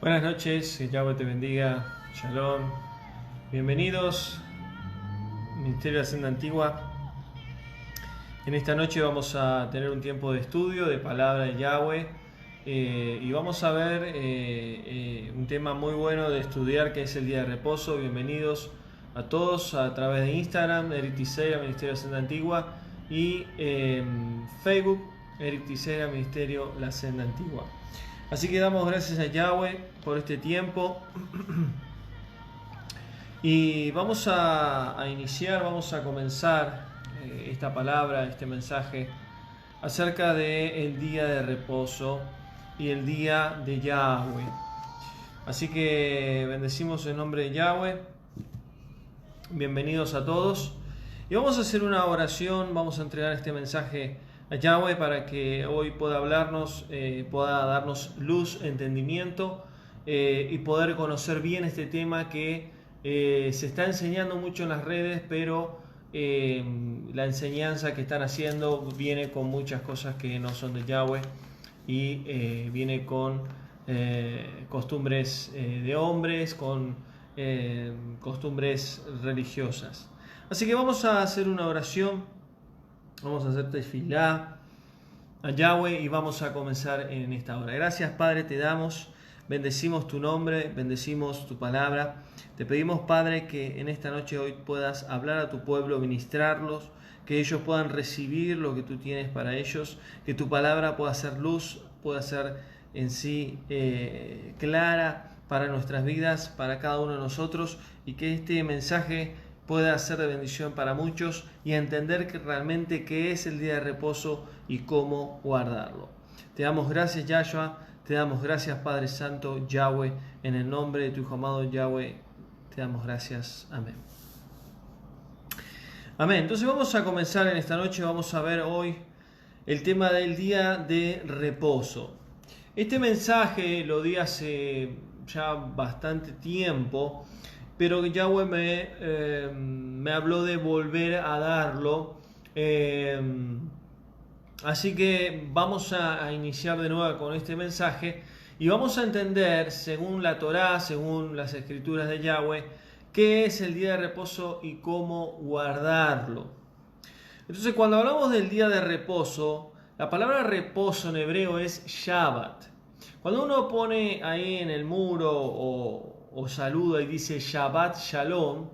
Buenas noches, que Yahweh te bendiga, Shalom. Bienvenidos, Ministerio de la Senda Antigua. En esta noche vamos a tener un tiempo de estudio de palabra de Yahweh y vamos a ver un tema muy bueno de estudiar, que es el día de reposo. Bienvenidos a todos a través de Instagram, Eric Tisera, Ministerio de la Senda Antigua, y Facebook, Eric Tisera, Ministerio La Senda Antigua. Así que damos gracias a Yahweh por este tiempo y vamos a iniciar, vamos a comenzar esta palabra, este mensaje acerca del día de reposo y el día de Yahweh. Así que bendecimos el nombre de Yahweh. Bienvenidos a todos y vamos a hacer una oración, vamos a entregar este mensaje a Yahweh para que hoy pueda hablarnos, pueda darnos luz, entendimiento y poder conocer bien este tema que se está enseñando mucho en las redes, pero la enseñanza que están haciendo viene con muchas cosas que no son de Yahweh y viene con costumbres de hombres, con costumbres religiosas. Así que vamos a hacer una oración. Vamos a hacer tefilá a Yahweh y vamos a comenzar en esta hora. Gracias, Padre, te damos, bendecimos tu nombre, bendecimos tu palabra. Te pedimos, Padre, que en esta noche hoy puedas hablar a tu pueblo, ministrarlos, que ellos puedan recibir lo que tú tienes para ellos, que tu palabra pueda ser luz, pueda ser en sí clara para nuestras vidas, para cada uno de nosotros, y que este mensaje pueda ser de bendición para muchos y entender que realmente qué es el día de reposo y cómo guardarlo. Te damos gracias, Yahshua, te damos gracias, Padre Santo, Yahweh, en el nombre de tu Hijo amado Yahweh, te damos gracias. Amén. Amén. Entonces vamos a comenzar en esta noche, vamos a ver hoy el tema del día de reposo. Este mensaje lo di hace ya bastante tiempo, pero Yahweh me habló de volver a darlo. Así que vamos a iniciar de nuevo con este mensaje y vamos a entender, según la Torá, según las escrituras de Yahweh, qué es el día de reposo y cómo guardarlo. Entonces, cuando hablamos del día de reposo, la palabra reposo en hebreo es Shabbat. Cuando uno pone ahí en el muro o saluda y dice Shabbat Shalom,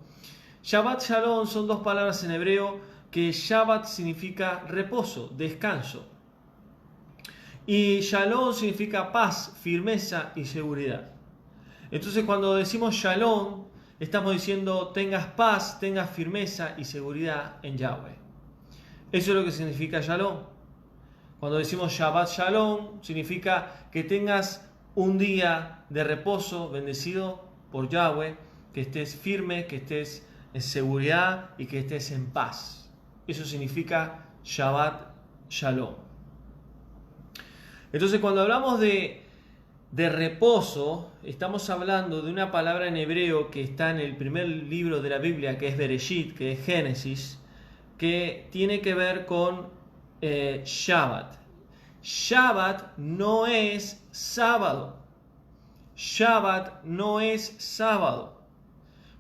Shabbat Shalom son dos palabras en hebreo, que Shabbat significa reposo, descanso, y Shalom significa paz, firmeza y seguridad. Entonces, cuando decimos Shalom, estamos diciendo tengas paz, tengas firmeza y seguridad en Yahweh. Eso es lo que significa Shalom. Cuando decimos Shabbat Shalom, significa que tengas un día de reposo bendecido por Yahweh, que estés firme, que estés en seguridad y que estés en paz. Eso significa Shabbat Shalom. Entonces, cuando hablamos de reposo, estamos hablando de una palabra en hebreo que está en el primer libro de la Biblia, que es Bereshit, que es Génesis, que tiene que ver con Shabbat. Shabbat no es sábado. Shabbat no es sábado,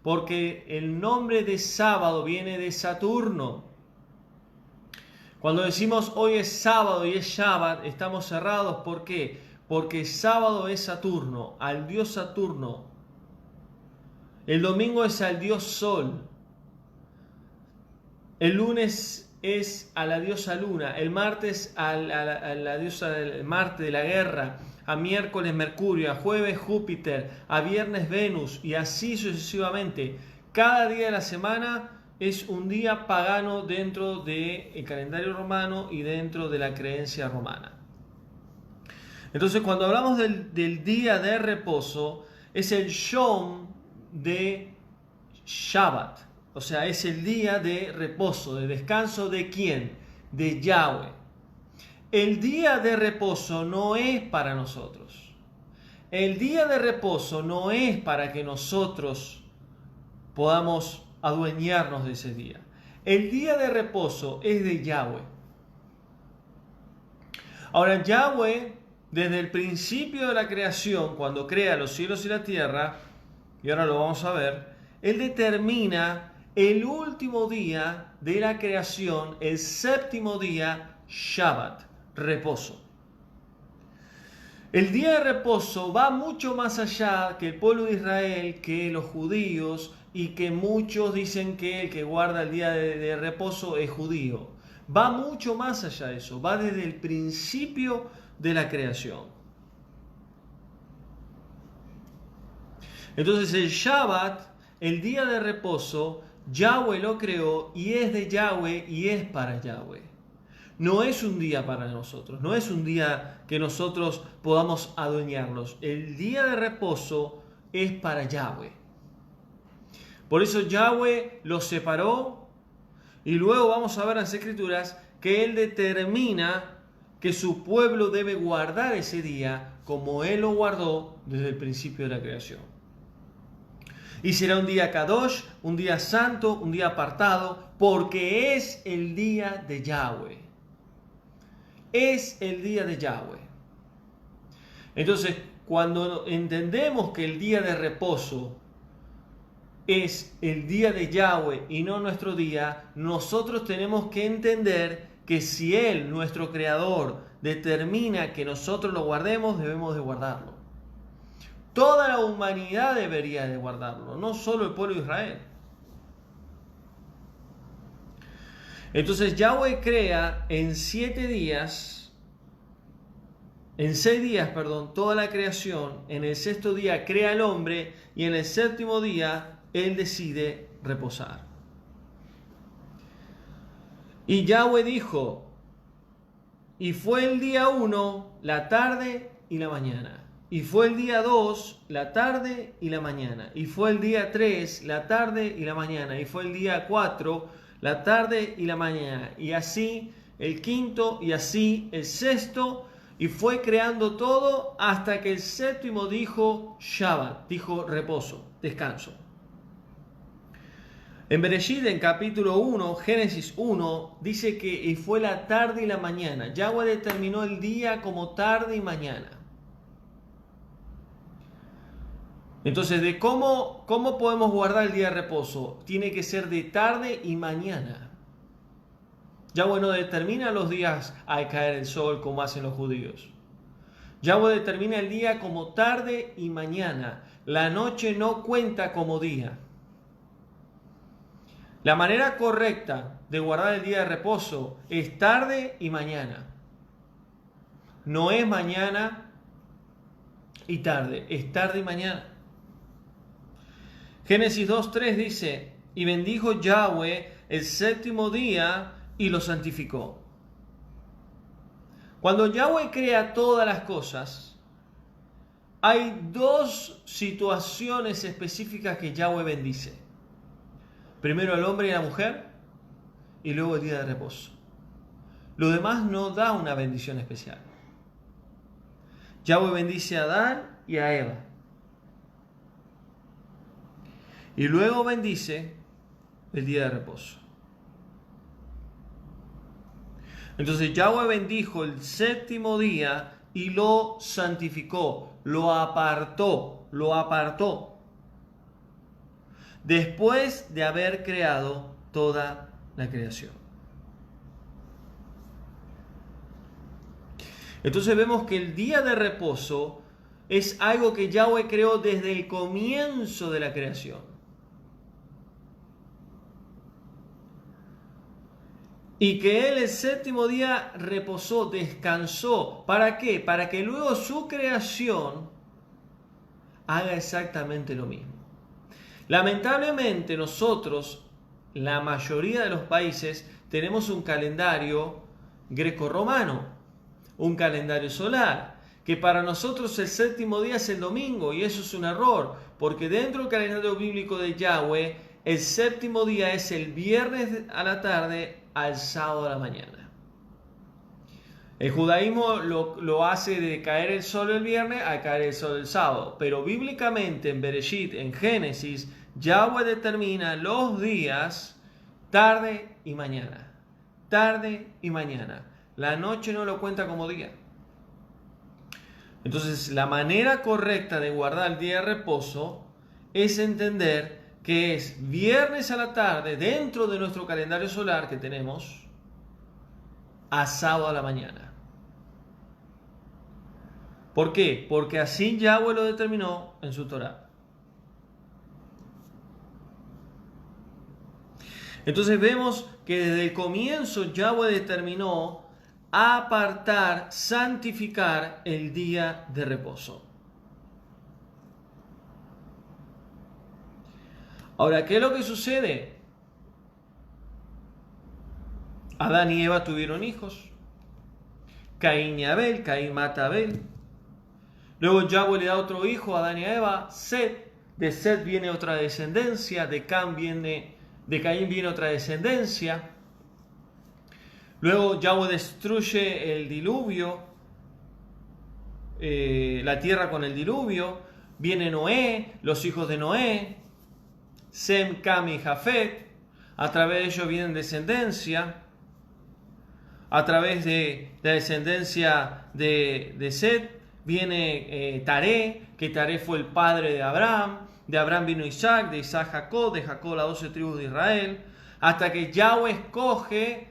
porque el nombre de sábado viene de Saturno. Cuando decimos hoy es sábado y es Shabbat, estamos cerrados. ¿Por qué? Porque sábado es Saturno, al dios Saturno. El domingo es al dios Sol. El lunes es a la diosa Luna, el martes a la diosa del Marte de la guerra, a miércoles Mercurio, a jueves Júpiter, a viernes Venus y así sucesivamente. Cada día de la semana es un día pagano dentro del calendario romano y dentro de la creencia romana. Entonces, cuando hablamos del día de reposo, es el Yom de Shabbat. O sea, es el día de reposo, de descanso de ¿quién? De Yahweh. El día de reposo no es para nosotros. El día de reposo no es para que nosotros podamos adueñarnos de ese día. El día de reposo es de Yahweh. Ahora, Yahweh desde el principio de la creación, cuando crea los cielos y la tierra, y ahora lo vamos a ver, Él determina el último día de la creación, el séptimo día, Shabbat, reposo. El día de reposo va mucho más allá que el pueblo de Israel, que los judíos, y que muchos dicen que el que guarda el día de reposo es judío. Va mucho más allá de eso, va desde el principio de la creación. Entonces el Shabbat, el día de reposo, Yahweh lo creó y es de Yahweh y es para Yahweh. No es un día para nosotros, no es un día que nosotros podamos adueñarnos. El día de reposo es para Yahweh. Por eso Yahweh lo separó y luego vamos a ver en las Escrituras que Él determina que su pueblo debe guardar ese día como Él lo guardó desde el principio de la creación. Y será un día Kadosh, un día santo, un día apartado, porque es el día de Yahweh. Es el día de Yahweh. Entonces, cuando entendemos que el día de reposo es el día de Yahweh y no nuestro día, nosotros tenemos que entender que si Él, nuestro Creador, determina que nosotros lo guardemos, debemos de guardarlo. Toda la humanidad debería de guardarlo, no solo el pueblo de Israel. Entonces Yahweh crea en 6 días, toda la creación. En el 6º día crea al hombre y en el 7º día Él decide reposar. Y Yahweh dijo, y fue el día 1, la tarde y la mañana. Y fue el día 2, la tarde y la mañana. Y fue el día 3, la tarde y la mañana. Y fue el día 4, la tarde y la mañana. Y así el 5.º y así el 6.º. Y fue creando todo hasta que el 7º dijo Shabbat, dijo reposo, descanso. En Bereshit, en capítulo 1, Génesis 1, dice que y fue la tarde y la mañana. Yahweh determinó el día como tarde y mañana. Entonces, de cómo podemos guardar el día de reposo, tiene que ser de tarde y mañana. Yahweh no determina los días al caer el sol como hacen los judíos. Yahweh determina el día como tarde y mañana. La noche no cuenta como día. La manera correcta de guardar el día de reposo es tarde y mañana. No es mañana y tarde, es tarde y mañana. Génesis 2.3 dice, y bendijo Yahweh el 7º día y lo santificó. Cuando Yahweh crea todas las cosas, hay 2 situaciones específicas que Yahweh bendice. Primero el hombre y la mujer, y luego el día de reposo. Lo demás no da una bendición especial. Yahweh bendice a Adán y a Eva. Y luego bendice el día de reposo. Entonces Yahweh bendijo el 7º día y lo santificó, lo apartó. Después de haber creado toda la creación. Entonces vemos que el día de reposo es algo que Yahweh creó desde el comienzo de la creación. Y que Él el 7º día reposó, descansó. ¿Para qué? Para que luego su creación haga exactamente lo mismo. Lamentablemente nosotros, la mayoría de los países, tenemos un calendario grecorromano, un calendario solar, que para nosotros el 7º día es el domingo, y eso es un error, porque dentro del calendario bíblico de Yahweh, el 7º día es el viernes a la tarde al sábado a la mañana. El judaísmo lo hace de caer el sol el viernes a caer el sol el sábado, pero bíblicamente en Bereshit, en Génesis, Yahweh determina los días tarde y mañana. Tarde y mañana. La noche no lo cuenta como día. Entonces, la manera correcta de guardar el día de reposo es entender que es viernes a la tarde dentro de nuestro calendario solar que tenemos a sábado a la mañana. ¿Por qué? Porque así Yahweh lo determinó en su Torá. Entonces vemos que desde el comienzo Yahweh determinó apartar, santificar el día de reposo. Ahora, ¿qué es lo que sucede? Adán y Eva tuvieron hijos. Caín y Abel. Caín mata a Abel. Luego Yahweh le da otro hijo a Adán y a Eva, Set. De Set viene otra descendencia. De Caín viene otra descendencia. Luego Yahweh destruye el diluvio, la tierra con el diluvio. Viene Noé, los hijos de Noé, Sem, Cam y Jafet. A través de ellos vienen descendencia. A través de la descendencia de Set viene Taré, que Taré fue el padre de Abraham. De Abraham vino Isaac, de Isaac Jacob, de Jacob las 12 tribus de Israel. Hasta que Yahweh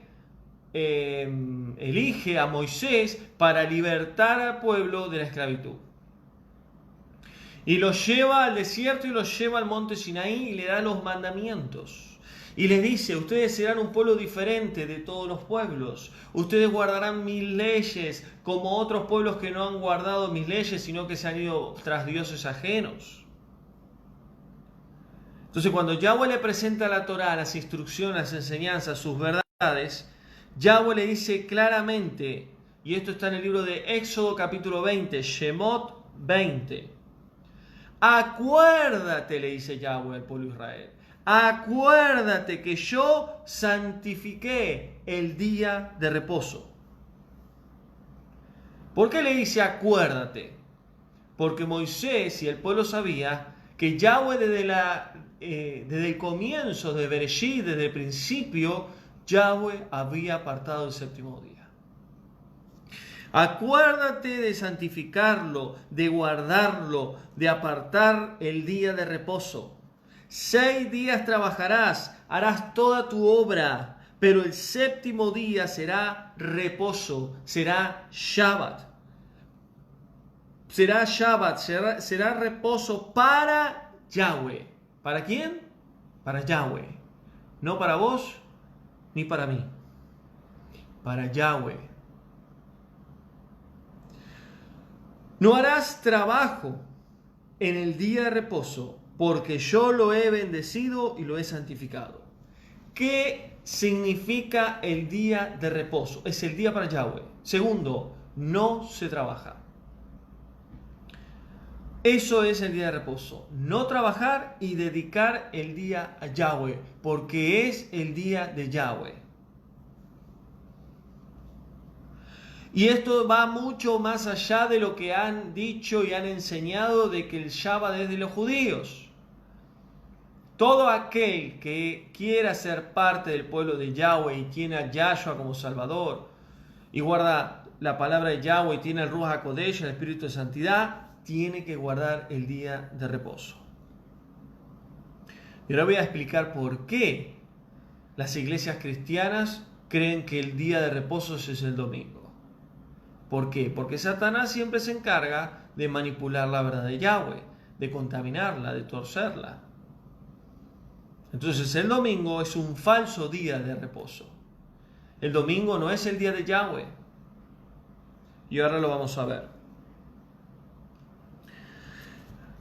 elige a Moisés para libertar al pueblo de la esclavitud. Y los lleva al desierto y los lleva al monte Sinaí y le da los mandamientos. Y les dice, ustedes serán un pueblo diferente de todos los pueblos. Ustedes guardarán mis leyes como otros pueblos que no han guardado mis leyes, sino que se han ido tras dioses ajenos. Entonces cuando Yahweh le presenta la Torá, las instrucciones, las enseñanzas, sus verdades, Yahweh le dice claramente, y esto está en el libro de Éxodo capítulo 20, Shemot 20. Acuérdate, le dice Yahweh al pueblo de Israel, acuérdate que yo santifiqué el día de reposo. ¿Por qué le dice acuérdate? Porque Moisés y el pueblo sabía que Yahweh desde el comienzo, de Bereshit, desde el principio, Yahweh había apartado el séptimo día. Acuérdate de santificarlo, de guardarlo, de apartar el día de reposo. 6 días trabajarás, harás toda tu obra, pero el séptimo día será reposo, será Shabbat. Será Shabbat, será reposo para Yahweh. ¿Para quién? Para Yahweh. No para vos ni para mí. Para Yahweh. No harás trabajo en el día de reposo, porque yo lo he bendecido y lo he santificado. ¿Qué significa el día de reposo? Es el día para Yahweh. Segundo, no se trabaja. Eso es el día de reposo. No trabajar y dedicar el día a Yahweh, porque es el día de Yahweh. Y esto va mucho más allá de lo que han dicho y han enseñado de que el Shabbat es de los judíos. Todo aquel que quiera ser parte del pueblo de Yahweh y tiene a Yahshua como Salvador y guarda la palabra de Yahweh y tiene el Ruach HaKodesh, el Espíritu de Santidad, tiene que guardar el día de reposo. Y ahora voy a explicar por qué las iglesias cristianas creen que el día de reposo es el domingo. ¿Por qué? Porque Satanás siempre se encarga de manipular la verdad de Yahweh, de contaminarla, de torcerla. Entonces el domingo es un falso día de reposo. El domingo no es el día de Yahweh. Y ahora lo vamos a ver.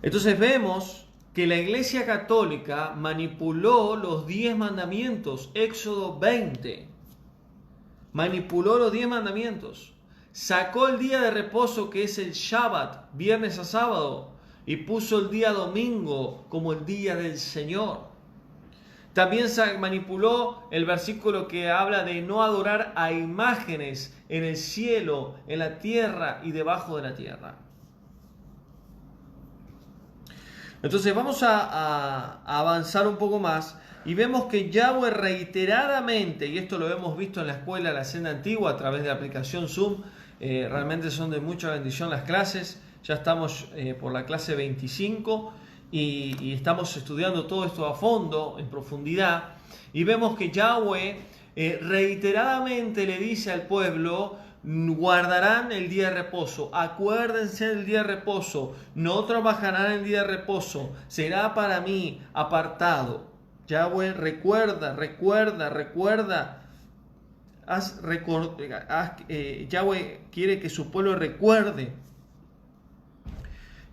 Entonces vemos que la Iglesia Católica manipuló los 10 mandamientos, Éxodo 20. Manipuló los 10 mandamientos. Sacó el día de reposo que es el Shabbat, viernes a sábado, y puso el día domingo como el día del Señor. También se manipuló el versículo que habla de no adorar a imágenes en el cielo, en la tierra y debajo de la tierra. Entonces vamos a avanzar un poco más y vemos que Yahweh reiteradamente, y esto lo hemos visto en la escuela La Senda Antigua a través de la aplicación Zoom, Realmente son de mucha bendición las clases. Ya estamos por la clase 25 y estamos estudiando todo esto a fondo, en profundidad. Y vemos que Yahweh reiteradamente le dice al pueblo: guardarán el día de reposo, acuérdense del día de reposo, no trabajarán el día de reposo, será para mí apartado. Yahweh recuerda. Yahweh quiere que su pueblo recuerde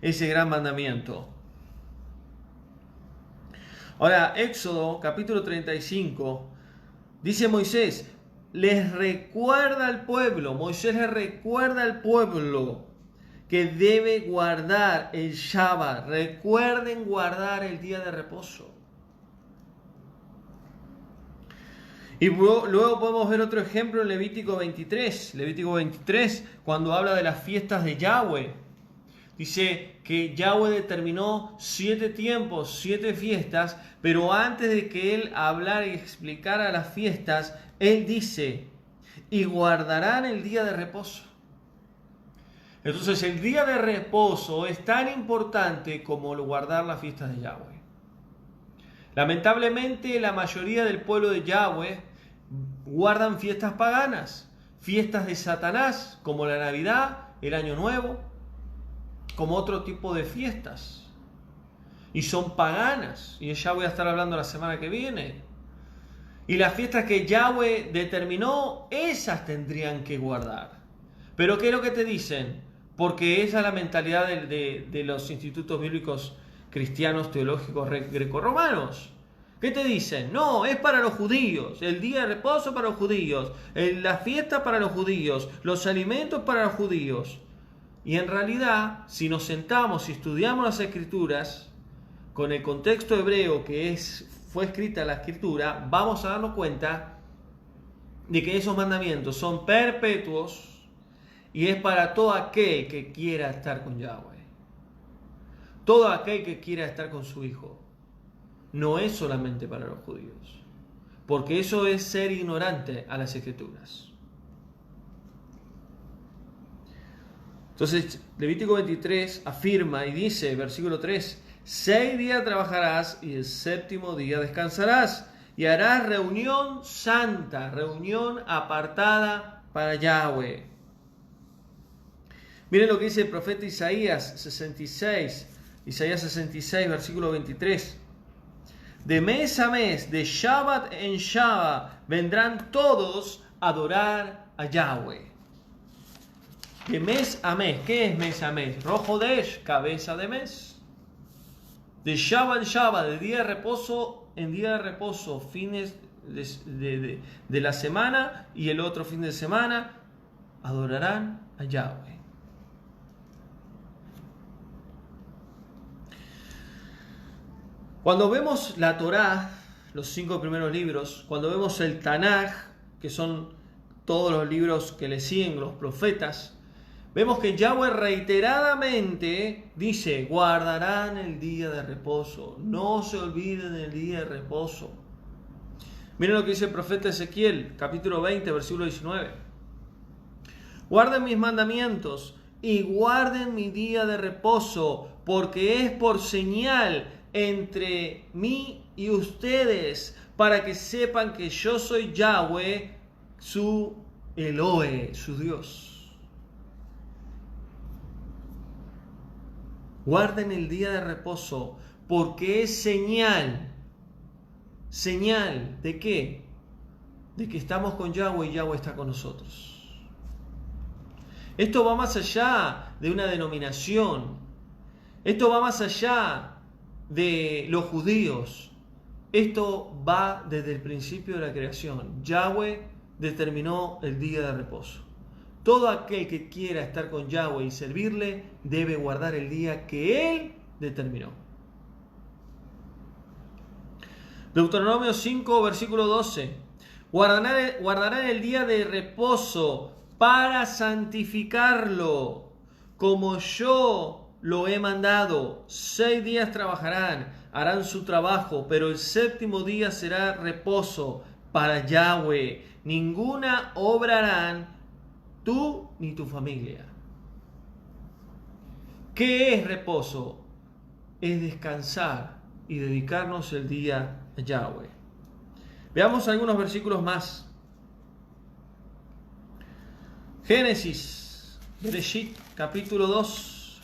ese gran mandamiento. Ahora, Éxodo capítulo 35, dice Moisés, les recuerda al pueblo, Moisés les recuerda al pueblo que debe guardar el Shabbat. Recuerden guardar el día de reposo. Y luego podemos ver otro ejemplo en Levítico 23. Levítico 23, cuando habla de las fiestas de Yahweh. Dice que Yahweh determinó 7 tiempos, 7 fiestas, pero antes de que él hablara y explicara las fiestas, él dice: y guardarán el día de reposo. Entonces el día de reposo es tan importante como guardar las fiestas de Yahweh. Lamentablemente la mayoría del pueblo de Yahweh guardan fiestas paganas, fiestas de Satanás, como la Navidad, el Año Nuevo, como otro tipo de fiestas. Y son paganas, y ya voy a estar hablando la semana que viene. Y las fiestas que Yahweh determinó, esas tendrían que guardar. Pero ¿qué es lo que te dicen? Porque esa es la mentalidad de los institutos bíblicos cristianos teológicos grecorromanos. ¿Qué te dicen? No, es para los judíos, el día de reposo para los judíos, la fiesta para los judíos, los alimentos para los judíos. Y en realidad, si nos sentamos y estudiamos las Escrituras, con el contexto hebreo fue escrita la Escritura, vamos a darnos cuenta de que esos mandamientos son perpetuos y es para todo aquel que quiera estar con Yahweh. Todo aquel que quiera estar con su Hijo. No es solamente para los judíos, porque eso es ser ignorante a las Escrituras. Entonces, Levítico 23 afirma y dice, versículo 3, 6 días trabajarás y el 7º día descansarás y harás reunión santa, reunión apartada para Yahweh. Miren lo que dice el profeta Isaías 66, versículo 23. De mes a mes, de Shabbat en Shabbat, vendrán todos a adorar a Yahweh. De mes a mes. ¿Qué es mes a mes? Rosh Chodesh, cabeza de mes. De Shabbat en Shabbat, de día de reposo en día de reposo, fines de la semana y el otro fin de semana, adorarán a Yahweh. Cuando vemos la Torá, los 5 primeros libros, cuando vemos el Tanaj, que son todos los libros que le siguen los profetas, vemos que Yahweh reiteradamente dice: guardarán el día de reposo, no se olviden del día de reposo. Miren lo que dice el profeta Ezequiel, capítulo 20, versículo 19. Guarden mis mandamientos y guarden mi día de reposo, porque es por señal entre mí y ustedes, para que sepan que yo soy Yahweh, su Elohe, su Dios. Guarden el día de reposo, porque es señal. ¿Señal de qué? De que estamos con Yahweh y Yahweh está con nosotros. Esto va más allá de una denominación. Esto va más allá de los judíos. Esto va desde el principio de la creación. Yahweh determinó el día de reposo. Todo aquel que quiera estar con Yahweh y servirle debe guardar el día que Él determinó. Deuteronomio 5, versículo 12. Guardarán el día de reposo para santificarlo, como yo lo he mandado. 6 días trabajarán, harán su trabajo, pero el 7º día será reposo para Yahweh. Ninguna obra harán tú ni tu familia. ¿Qué es reposo? Es descansar y dedicarnos el día a Yahweh. Veamos algunos versículos más. Génesis, Bereshit, capítulo 2,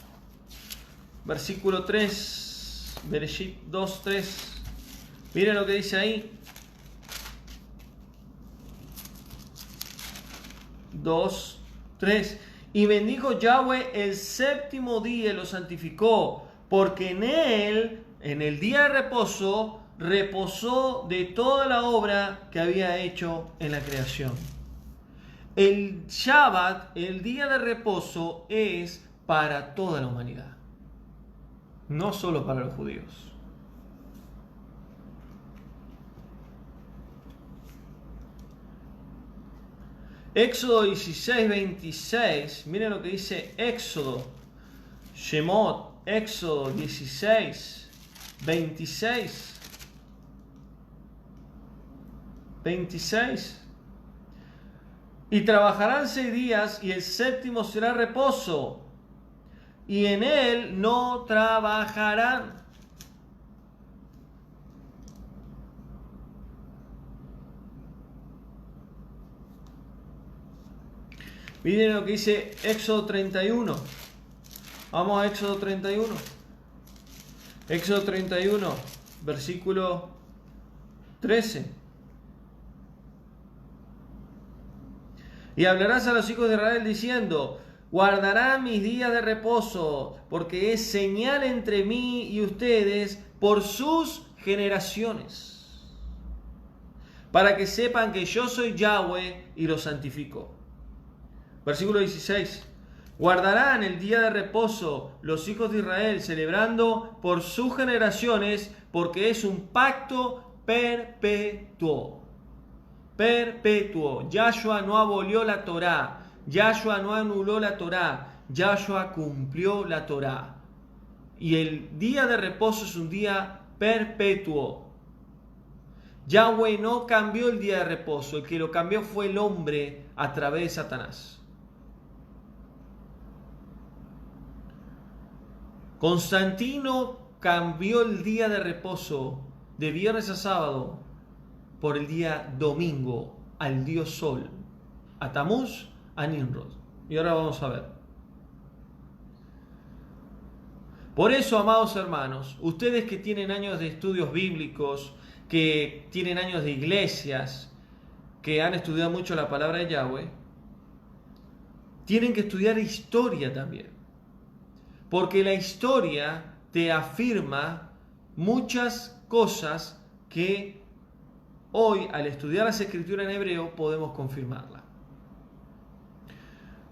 versículo 3. Bereshit 2, 3. Miren lo que dice ahí. 2, 3. Y bendijo Yahweh el séptimo día y lo santificó, porque en él, en el día de reposo, reposó de toda la obra que había hecho en la creación. El Shabbat, el día de reposo, es para toda la humanidad, no solo para los judíos. Éxodo 16, 26, miren lo que dice Éxodo, Shemot, Éxodo 16, 26, 26. Y trabajarán 6 días y el séptimo será reposo, y en él no trabajarán. Miren lo que dice Éxodo 31. Vamos a Éxodo 31. Éxodo 31, versículo 13. Y hablarás a los hijos de Israel diciendo: guardarán mis días de reposo, porque es señal entre mí y ustedes por sus generaciones, para que sepan que yo soy Yahweh y los santifico. Versículo 16. Guardarán el día de reposo los hijos de Israel, celebrando por sus generaciones, porque es un pacto perpetuo. Perpetuo. Yahshua no abolió la Torá. Yahshua no anuló la Torá. Yahshua cumplió la Torá. Y el día de reposo es un día perpetuo. Yahweh no cambió el día de reposo. El que lo cambió fue el hombre a través de Satanás. Constantino cambió el día de reposo de viernes a sábado por el día domingo al dios Sol, a Tamuz, a Nimrod. Y ahora vamos a ver. Por eso, amados hermanos, ustedes que tienen años de estudios bíblicos, que tienen años de iglesias, que han estudiado mucho la palabra de Yahweh, tienen que estudiar historia también. Porque la historia te afirma muchas cosas que hoy, al estudiar las escrituras en hebreo, podemos confirmarla.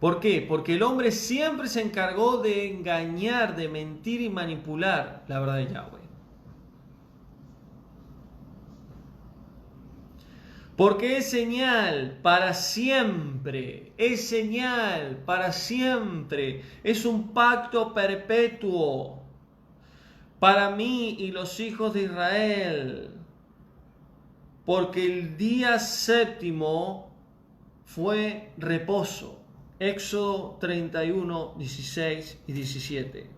¿Por qué? Porque el hombre siempre se encargó de engañar, de mentir y manipular la verdad de Yahweh. Porque es señal para siempre, es señal para siempre, es un pacto perpetuo para mí y los hijos de Israel. Porque el día séptimo fue reposo. Éxodo 31, 16 y 17.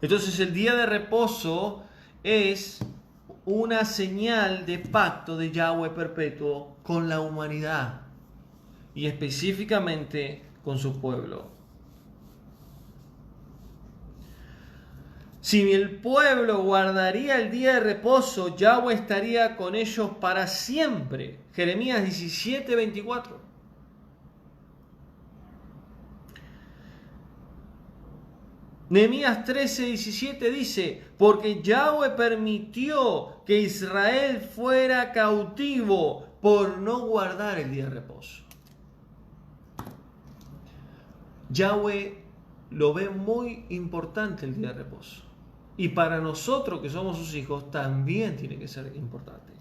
Entonces el día de reposo es una señal de pacto de Yahweh perpetuo con la humanidad y específicamente con su pueblo. Si el pueblo guardaría el día de reposo, Yahweh estaría con ellos para siempre. Jeremías 17, 24. Nehemías 13, 17 dice: porque Yahweh permitió que Israel fuera cautivo por no guardar el día de reposo. Yahweh lo ve muy importante el día de reposo. Y para nosotros que somos sus hijos también tiene que ser importante.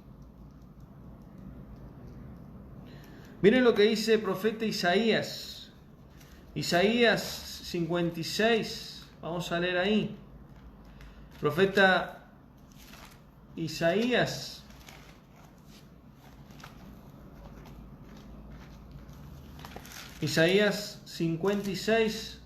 Miren lo que dice el profeta Isaías. Isaías 56. Vamos a leer ahí. Profeta Isaías Isaías 56.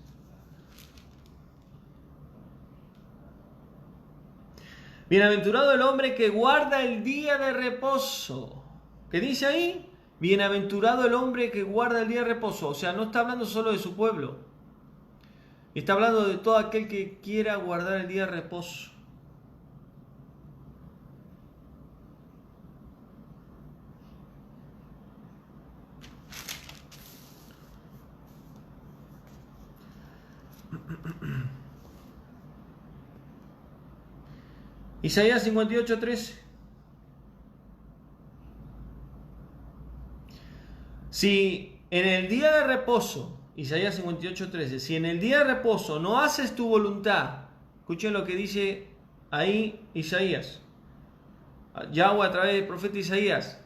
Bienaventurado el hombre que guarda el día de reposo. ¿Qué dice ahí? Bienaventurado el hombre que guarda el día de reposo. O sea, no está hablando solo de su pueblo. Está hablando de todo aquel que quiera guardar el día de reposo. Isaías 58:13. Si en el día de reposo, Isaías 58:13, si en el día de reposo no haces tu voluntad, escuchen lo que dice ahí Isaías, Yahweh a través del profeta Isaías,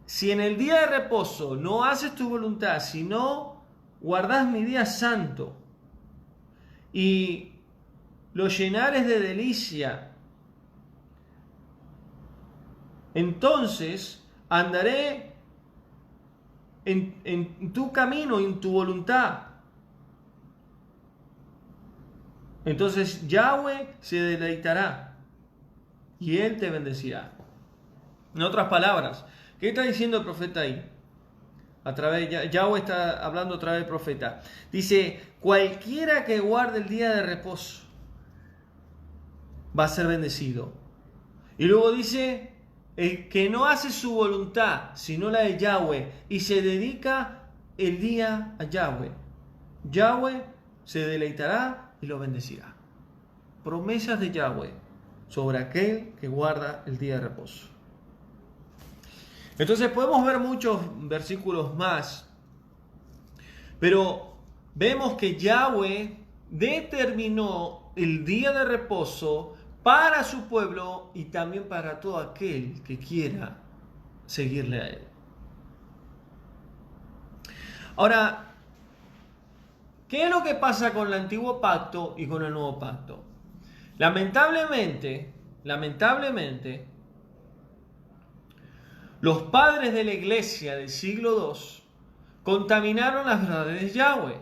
si en el día de reposo no haces tu voluntad, si no guardas mi día santo y lo llenares de delicia, entonces andaré en tu camino, en tu voluntad. Entonces Yahweh se deleitará y Él te bendecirá. En otras palabras, ¿qué está diciendo el profeta ahí? Yahweh está hablando a través del profeta. Dice, cualquiera que guarde el día de reposo va a ser bendecido. Y luego dice, el que no hace su voluntad, sino la de Yahweh, y se dedica el día a Yahweh, Yahweh se deleitará y lo bendecirá. Promesas de Yahweh sobre aquel que guarda el día de reposo. Entonces podemos ver muchos versículos más, pero vemos que Yahweh determinó el día de reposo para su pueblo y también para todo aquel que quiera seguirle a Él. Ahora, ¿qué es lo que pasa con el antiguo pacto y con el nuevo pacto? Lamentablemente, los padres de la iglesia del siglo II contaminaron las verdades de Yahweh.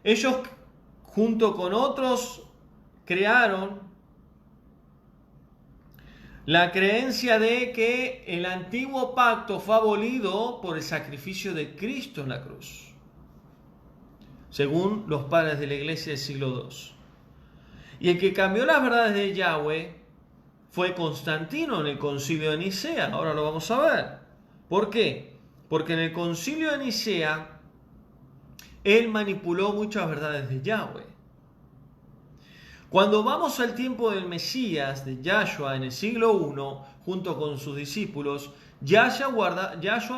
Ellos, junto con otros, crearon la creencia de que el antiguo pacto fue abolido por el sacrificio de Cristo en la cruz, según los padres de la iglesia del siglo II. Y el que cambió las verdades de Yahweh fue Constantino en el concilio de Nicea. Ahora lo vamos a ver. ¿Por qué? Porque en el concilio de Nicea él manipuló muchas verdades de Yahweh. Cuando vamos al tiempo del Mesías, de Yahshua, en el siglo I, junto con sus discípulos, Yahshua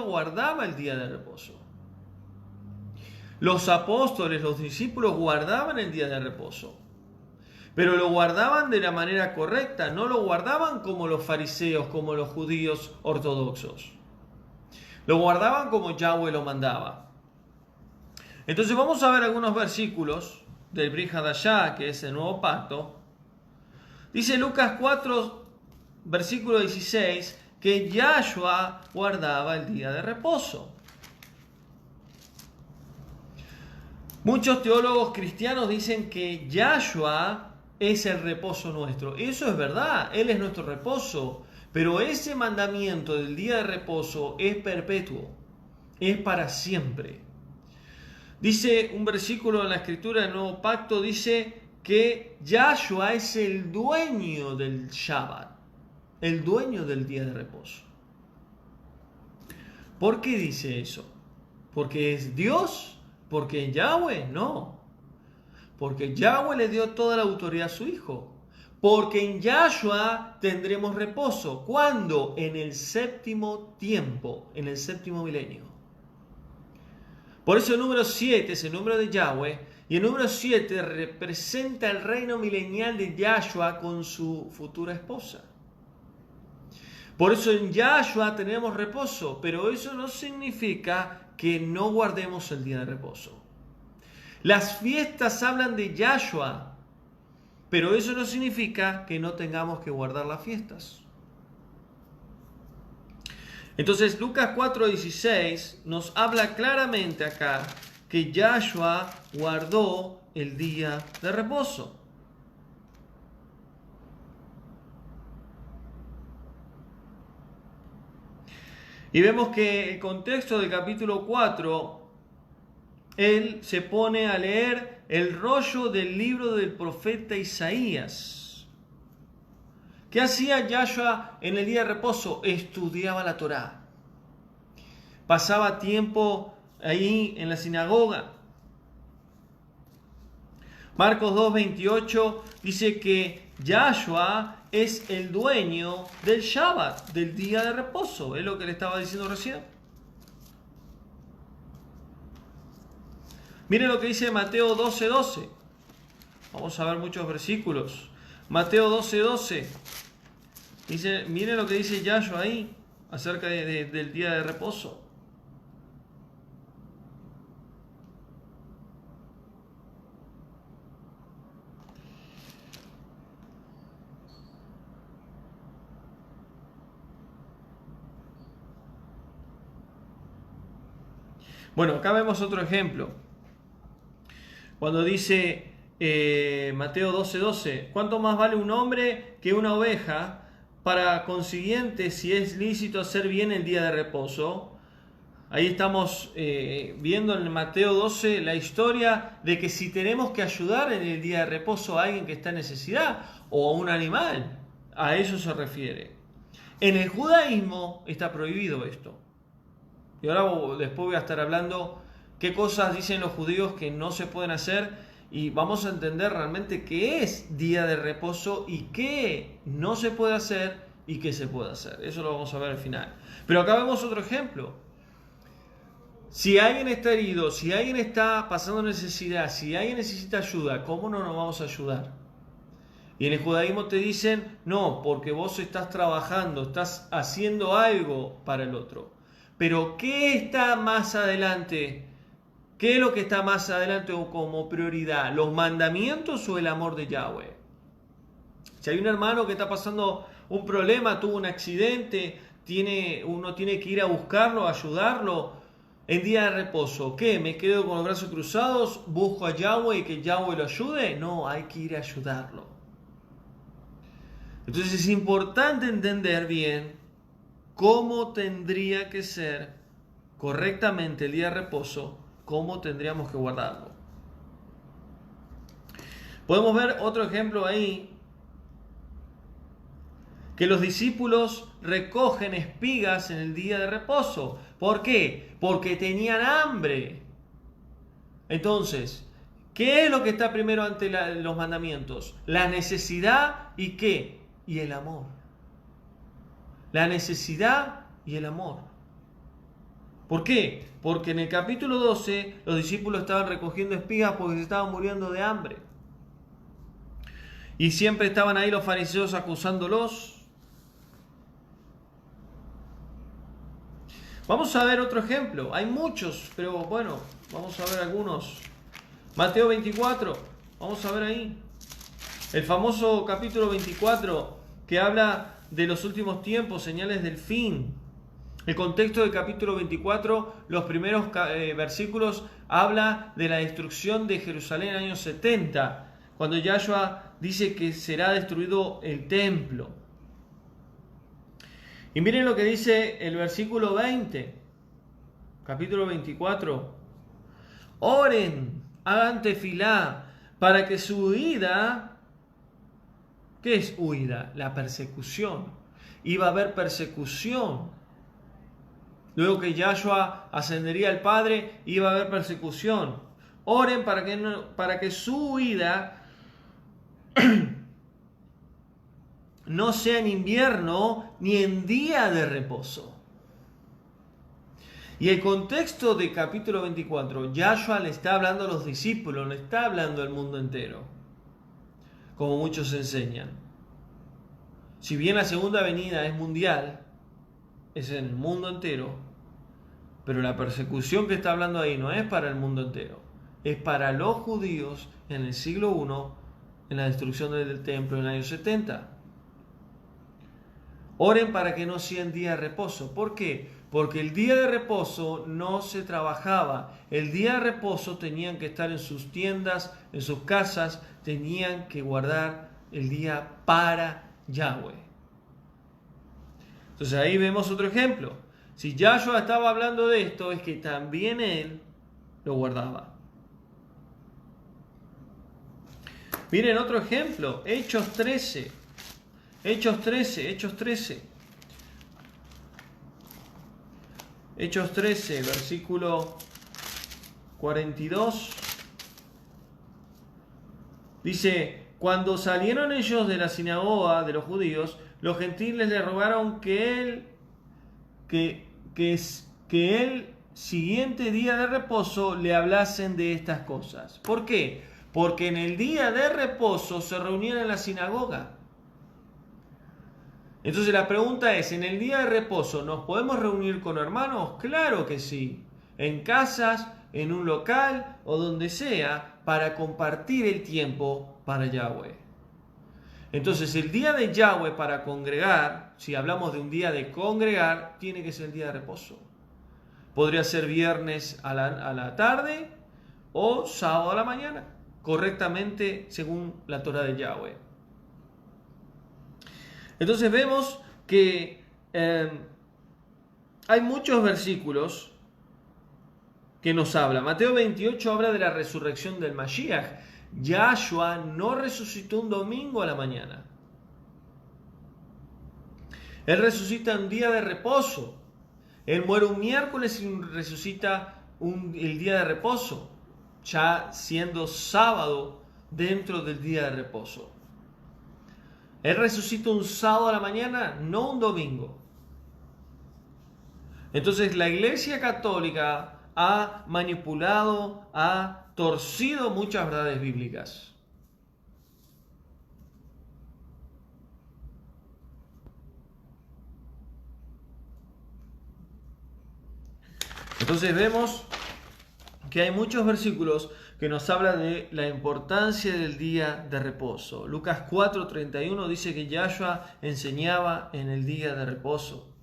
guardaba el día de reposo. Los apóstoles, los discípulos guardaban el día de reposo. Pero lo guardaban de la manera correcta, no lo guardaban como los fariseos, como los judíos ortodoxos. Lo guardaban como Yahweh lo mandaba. Entonces vamos a ver algunos versículos del Brit Hadashah, que es el nuevo pacto. Dice Lucas 4, versículo 16, que Yahshua guardaba el día de reposo. Muchos teólogos cristianos dicen que Yahshua es el reposo nuestro. Eso es verdad, Él es nuestro reposo. Pero ese mandamiento del día de reposo es perpetuo, es para siempre. Dice un versículo en la escritura del Nuevo Pacto, dice que Yahshua es el dueño del Shabbat, el dueño del día de reposo. ¿Por qué dice eso? ¿Porque es Dios? ¿Porque Yahweh? No. Porque Yahweh le dio toda la autoridad a su Hijo. Porque en Yahshua tendremos reposo. ¿Cuándo? En el séptimo tiempo, en el séptimo milenio. Por eso el número 7 es el número de Yahweh. Y el número 7 representa el reino milenial de Yahshua con su futura esposa. Por eso en Yahshua tenemos reposo. Pero eso no significa que no guardemos el día de reposo. Las fiestas hablan de Yahshua, pero eso no significa que no tengamos que guardar las fiestas. Entonces Lucas 4:16 nos habla claramente acá que Yahshua guardó el día de reposo. Y vemos que el contexto del capítulo 4, él se pone a leer el rollo del libro del profeta Isaías. ¿Qué hacía Yahshua en el día de reposo? Estudiaba la Torá. Pasaba tiempo ahí en la sinagoga. Marcos 2:28 dice que Yahshua es el dueño del Shabbat, del día de reposo. Es lo que le estaba diciendo recién. Miren lo que dice Mateo 12:12. Vamos a ver muchos versículos. Mateo 12:12. Dice, miren lo que dice Yahshua ahí acerca del día de reposo. Bueno, acá vemos otro ejemplo. Cuando dice Mateo 12:12, ¿cuánto más vale un hombre que una oveja? Para consiguiente, si es lícito hacer bien el día de reposo. Ahí estamos viendo en Mateo 12 la historia de que si tenemos que ayudar en el día de reposo a alguien que está en necesidad o a un animal, a eso se refiere. En el judaísmo está prohibido esto. Y ahora después voy a estar hablando qué cosas dicen los judíos que no se pueden hacer y vamos a entender realmente qué es día de reposo y qué no se puede hacer y qué se puede hacer. Eso lo vamos a ver al final. Pero acá vemos otro ejemplo. Si alguien está herido, si alguien está pasando necesidad, si alguien necesita ayuda, ¿cómo no nos vamos a ayudar? Y en el judaísmo te dicen, no, porque vos estás trabajando, estás haciendo algo para el otro. Pero ¿qué está más adelante? ¿Qué es lo que está más adelante o como prioridad? ¿Los mandamientos o el amor de Yahweh? Si hay un hermano que está pasando un problema, tuvo un accidente, uno tiene que ir a buscarlo, a ayudarlo en día de reposo. ¿Qué? ¿Me quedo con los brazos cruzados? ¿Busco a Yahweh y que Yahweh lo ayude? No, hay que ir a ayudarlo. Entonces es importante entender bien cómo tendría que ser correctamente el día de reposo, cómo tendríamos que guardarlo. Podemos ver otro ejemplo ahí, que los discípulos recogen espigas en el día de reposo. ¿Por qué? Porque tenían hambre. Entonces, ¿qué es lo que está primero ante los mandamientos? La necesidad y ¿qué? Y el amor. La necesidad y el amor. ¿Por qué? Porque en el capítulo 12 los discípulos estaban recogiendo espigas porque se estaban muriendo de hambre. Y siempre estaban ahí los fariseos acusándolos. Vamos a ver otro ejemplo. Hay muchos, pero bueno, vamos a ver algunos. Mateo 24, vamos a ver ahí. El famoso capítulo 24 que habla de los últimos tiempos, señales del fin. El contexto del capítulo 24, los primeros versículos, habla de la destrucción de Jerusalén en el año 70, cuando Yahshua dice que será destruido el templo. Y miren lo que dice el versículo 20, capítulo 24. Oren, hagan tefilá, para que su huida... ¿Qué es huida? La persecución. Iba a haber persecución. Luego que Yahshua ascendería al Padre, iba a haber persecución. Oren para que su huida no sea en invierno ni en día de reposo. Y el contexto del capítulo 24, Yahshua le está hablando a los discípulos, le está hablando al mundo entero, como muchos enseñan. Si bien la segunda venida es mundial, es en el mundo entero, pero la persecución que está hablando ahí no es para el mundo entero, es para los judíos en el siglo I, en la destrucción del templo en el año 70. Oren para que no sea en día de reposo. ¿Por qué? Porque el día de reposo no se trabajaba. El día de reposo tenían que estar en sus tiendas, en sus casas, tenían que guardar el día para Yahweh. Entonces ahí vemos otro ejemplo. Si Yahshua estaba hablando de esto, es que también él lo guardaba. Miren otro ejemplo, Hechos 13. Hechos 13. Hechos 13, versículo 42. Dice, cuando salieron ellos de la sinagoga de los judíos, los gentiles le rogaron que el siguiente día de reposo le hablasen de estas cosas. ¿Por qué? Porque en el día de reposo se reunían en la sinagoga. Entonces la pregunta es, ¿en el día de reposo nos podemos reunir con hermanos? Claro que sí. En casas, en un local o donde sea, para compartir el tiempo para Yahweh. Entonces el día de Yahweh para congregar, si hablamos de un día de congregar, tiene que ser el día de reposo. Podría ser viernes a la tarde o sábado a la mañana, correctamente según la Torá de Yahweh. Entonces vemos que hay muchos versículos que nos hablan. Mateo 28 habla de la resurrección del Mashiach. Yahshua no resucitó un domingo a la mañana. Él resucita un día de reposo. Él muere un miércoles y resucita el día de reposo, ya siendo sábado dentro del día de reposo. Él resucita un sábado a la mañana, no un domingo. Entonces la Iglesia Católica ha manipulado, ha torcido muchas verdades bíblicas. Entonces vemos que hay muchos versículos que nos hablan de la importancia del día de reposo. Lucas 4:31 dice que Yahshua enseñaba en el día de reposo.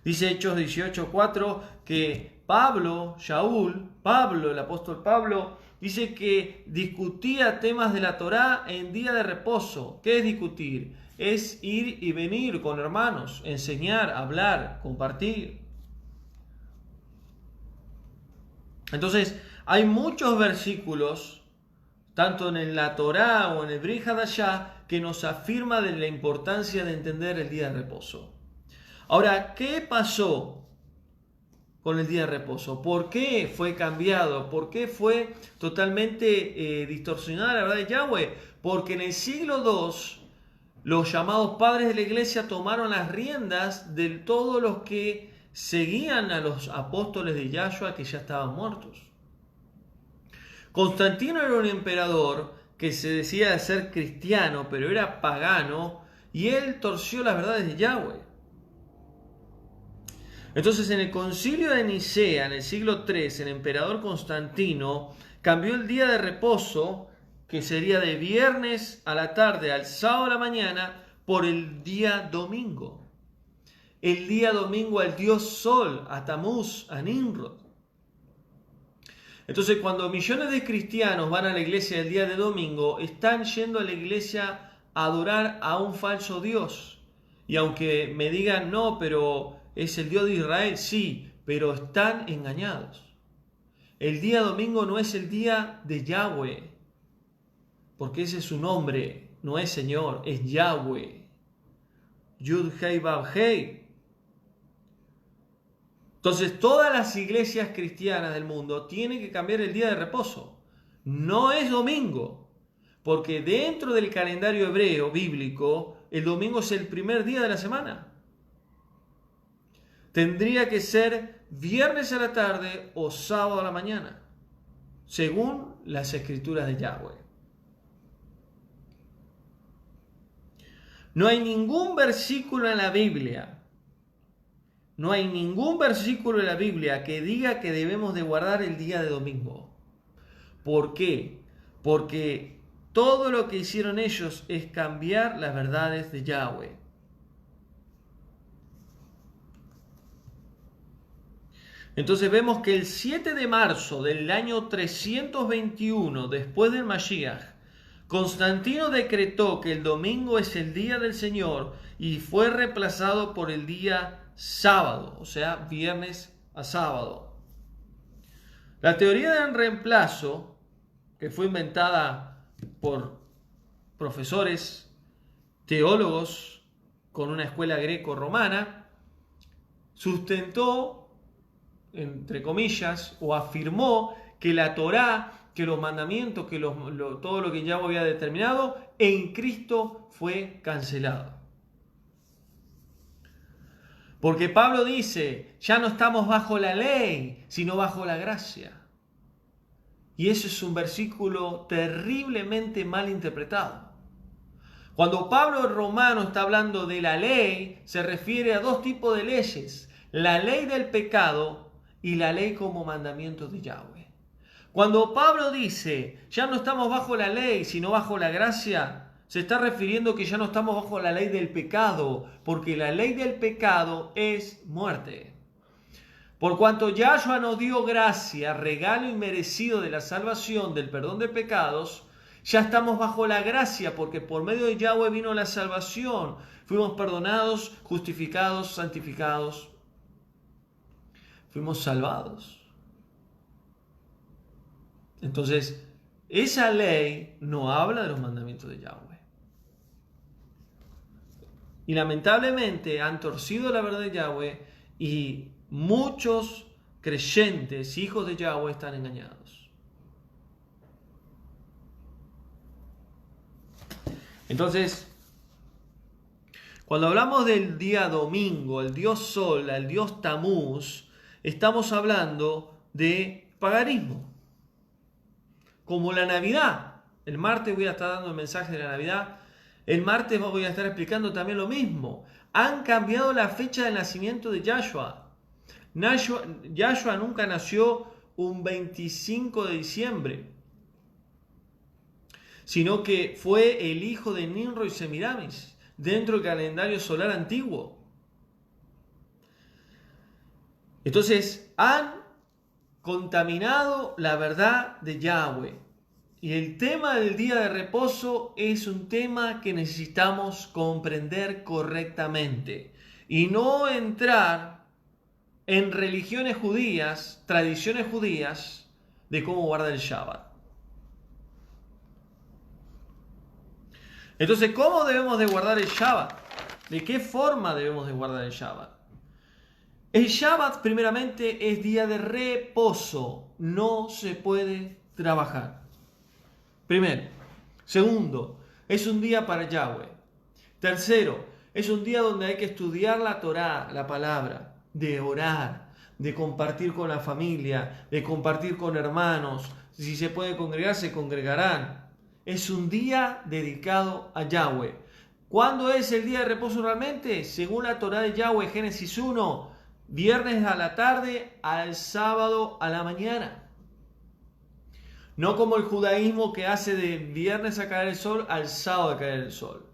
Dice Hechos 18:4 que Pablo, el apóstol Pablo, dice que discutía temas de la Torá en día de reposo. ¿Qué es discutir? Es ir y venir con hermanos, enseñar, hablar, compartir. Entonces, hay muchos versículos, tanto en la Torá o en el Brit Hadashah, que nos afirma de la importancia de entender el día de reposo. Ahora, ¿qué pasó con el día de reposo? ¿Por qué fue cambiado? ¿Por qué fue totalmente distorsionada la verdad de Yahweh? Porque en el siglo II, los llamados padres de la iglesia tomaron las riendas de todos los que seguían a los apóstoles de Yahshua que ya estaban muertos. Constantino era un emperador que se decía de ser cristiano, pero era pagano, y él torció las verdades de Yahweh. Entonces en el concilio de Nicea, en el siglo III, el emperador Constantino cambió el día de reposo, que sería de viernes a la tarde al sábado a la mañana, por el día domingo. El día domingo al dios Sol, a Tamuz, a Nimrod. Entonces cuando millones de cristianos van a la iglesia el día de domingo, están yendo a la iglesia a adorar a un falso dios. Y aunque me digan, no, pero es el Dios de Israel, sí, pero están engañados. El día domingo no es el día de Yahweh, porque ese es su nombre, no es Señor, es Yahweh. Yud Hei Vav Hei. Entonces todas las iglesias cristianas del mundo tienen que cambiar el día de reposo. No es domingo, porque dentro del calendario hebreo bíblico, el domingo es el primer día de la semana. Tendría que ser viernes a la tarde o sábado a la mañana, según las escrituras de Yahweh. No hay ningún versículo en la Biblia, que diga que debemos de guardar el día de domingo. ¿Por qué? Porque todo lo que hicieron ellos es cambiar las verdades de Yahweh. Entonces vemos que el 7 de marzo del año 321 después del Mashiach, Constantino decretó que el domingo es el día del Señor y fue reemplazado por el día sábado, o sea, viernes a sábado. La teoría del reemplazo, que fue inventada por profesores, teólogos con una escuela greco-romana, sustentó, entre comillas, o afirmó que la Torá, que los mandamientos, que todo lo que Yahweh había determinado, en Cristo fue cancelado. Porque Pablo dice, ya no estamos bajo la ley, sino bajo la gracia. Y eso es un versículo terriblemente mal interpretado. Cuando Pablo el Romano está hablando de la ley, se refiere a dos tipos de leyes: la ley del pecado y la ley como mandamiento de Yahweh. Cuando Pablo dice, ya no estamos bajo la ley, sino bajo la gracia, se está refiriendo que ya no estamos bajo la ley del pecado, porque la ley del pecado es muerte. Por cuanto Yahshua nos dio gracia, regalo inmerecido de la salvación, del perdón de pecados, ya estamos bajo la gracia, porque por medio de Yahweh vino la salvación. Fuimos perdonados, justificados, santificados. Fuimos salvados. Entonces, esa ley no habla de los mandamientos de Yahweh. Y lamentablemente han torcido la verdad de Yahweh y muchos creyentes, hijos de Yahweh, están engañados. Entonces, cuando hablamos del día domingo, el dios Sol, el dios Tamuz, estamos hablando de paganismo. Como la Navidad. El martes voy a estar dando el mensaje de la Navidad. El martes voy a estar explicando también lo mismo. Han cambiado la fecha de nacimiento de Yahshua. Yahshua nunca nació un 25 de diciembre, sino que fue el hijo de Nimrod y Semiramis dentro del calendario solar antiguo. Entonces han contaminado la verdad de Yahweh. Y el tema del día de reposo es un tema que necesitamos comprender correctamente y no entrar en religiones judías, tradiciones judías de cómo guardar el Shabbat. Entonces, ¿cómo debemos de guardar el Shabbat? ¿De qué forma debemos de guardar el Shabbat? El Shabbat, primeramente, es día de reposo. No se puede trabajar. Primero. Segundo, es un día para Yahweh. Tercero, es un día donde hay que estudiar la Torá, la palabra, de orar, de compartir con la familia, de compartir con hermanos. Si se puede congregar, se congregarán. Es un día dedicado a Yahweh. ¿Cuándo es el día de reposo realmente? Según la Torá de Yahweh, Génesis 1, viernes a la tarde al sábado a la mañana. No como el judaísmo que hace de viernes a caer el sol al sábado a caer el sol.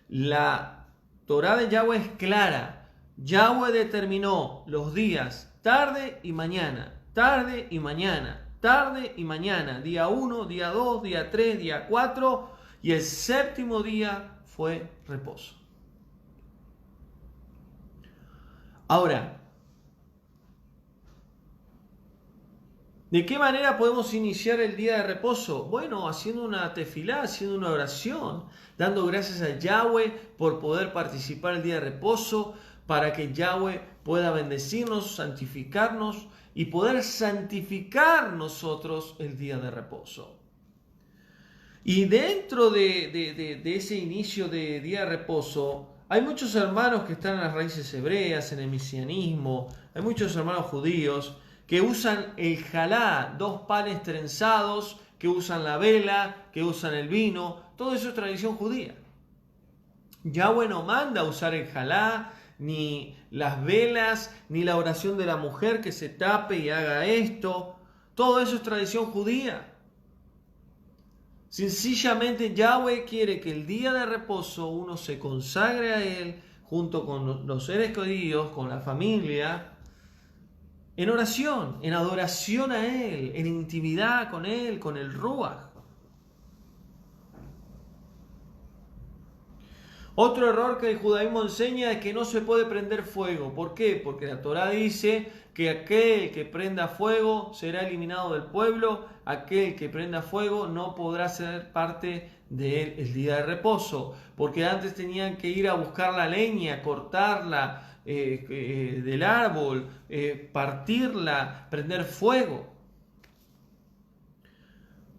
La Torá de Yahweh es clara. Yahweh determinó los días tarde y mañana, tarde y mañana, tarde y mañana. Día 1, día 2, día 3, día 4 y el séptimo día fue reposo. Ahora, ¿de qué manera podemos iniciar el día de reposo? Bueno, haciendo una tefilá, haciendo una oración, dando gracias a Yahweh por poder participar el día de reposo, para que Yahweh pueda bendecirnos, santificarnos y poder santificar nosotros el día de reposo. Y dentro de ese inicio de día de reposo, hay muchos hermanos que están en las raíces hebreas, en el mesianismo, hay muchos hermanos judíos que usan el jalá, 2 panes trenzados, que usan la vela, que usan el vino. Todo eso es tradición judía. Yahweh no manda usar el jalá, ni las velas, ni la oración de la mujer que se tape y haga esto. Todo eso es tradición judía. Sencillamente Yahweh quiere que el día de reposo uno se consagre a Él junto con los seres queridos, con la familia, en oración, en adoración a Él, en intimidad con Él, con el Ruach. Otro error que el judaísmo enseña es que no se puede prender fuego. ¿Por qué? Porque la Torá dice que aquel que prenda fuego será eliminado del pueblo, aquel que prenda fuego no podrá ser parte del día de reposo, porque antes tenían que ir a buscar la leña, cortarla del árbol, partirla, prender fuego.